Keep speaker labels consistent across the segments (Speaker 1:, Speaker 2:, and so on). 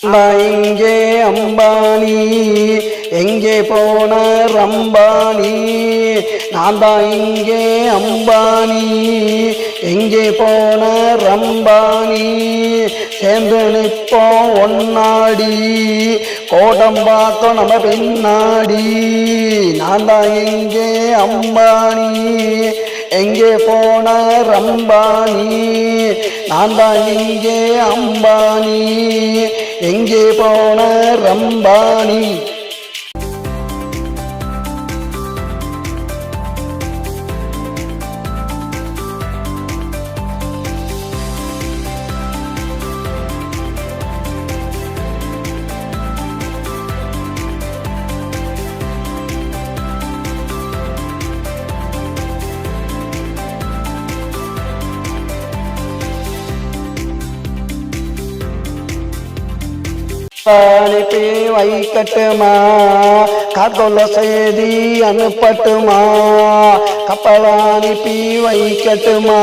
Speaker 1: இங்கே அம்பானி எங்கே போன ரம்பானி நான் தான் இங்கே அம்பானி எங்கே போன ரம்பானி சேர்ந்து நிற்போம் ஒன்னாடி கோடம்பாக்கம் நம்ம பின்னாடி நான் தான் இங்கே அம்பானி எங்கே போன ரம்பானி நான் தான் இங்கே அம்பானி எங்கே போன ரம்பானி அனுப்பி வைக்கட்டுமா காத்தொல்ல செய்தி அனுப்பட்டுமா கப்பல் அனுப்பி வைக்கட்டுமா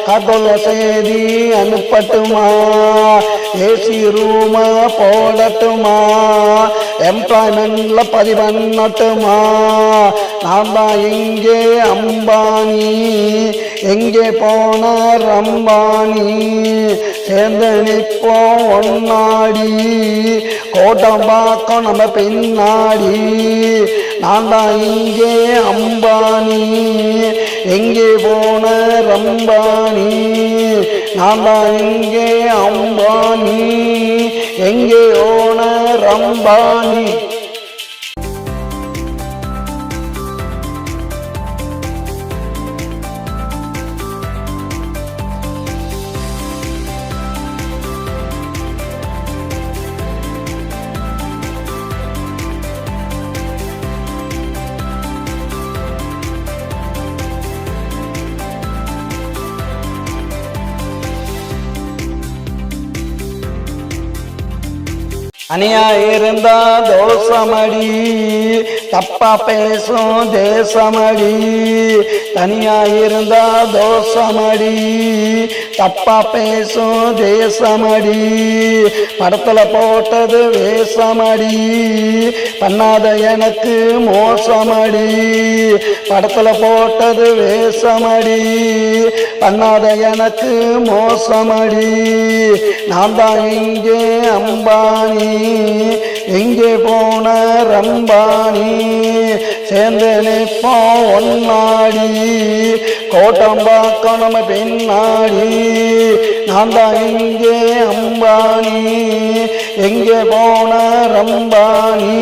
Speaker 1: காத்தொல்ல செய்தி அனுப்பட்டுமா ஏசி ரூம போடட்டுமா எம்ப்ளாய்மெண்ட்ல பதிவண்ணட்டுமா நான் தான் இங்கே அம்பானி எங்கே போன ரம்பானி சேர்ந்து நிற்போம் ஒன்னாடி கோட்டம்பாக்கம் நம்ம பின்னாடி நான் தான் இங்கே அம்பானி எங்கே போன ரம்பானி நான் தான் இங்கே அம்பானி எங்கே போன ரம்பானி அணியா இருந்தா தோசமடி தப்பா பேசும் தேசமடி தனியா இருந்தா தோசமடி தப்பா பேசும் தேசமடி படத்துல போட்டது வேஷமடி பண்ணாத எனக்கு மோசமடி படத்துல போட்டது வேஷமடி பண்ணாத எனக்கு மோசமடி நான் தான் இங்கே அம்பானி எங்கே போன ரம்பானி சேர்ந்து நிற்போம் ஒன்னாடி கோட்டம்பாக்கம் நம்ம பின்னாடி நான் தான் இங்கே அம்பானி எங்கே போன ரம்பானி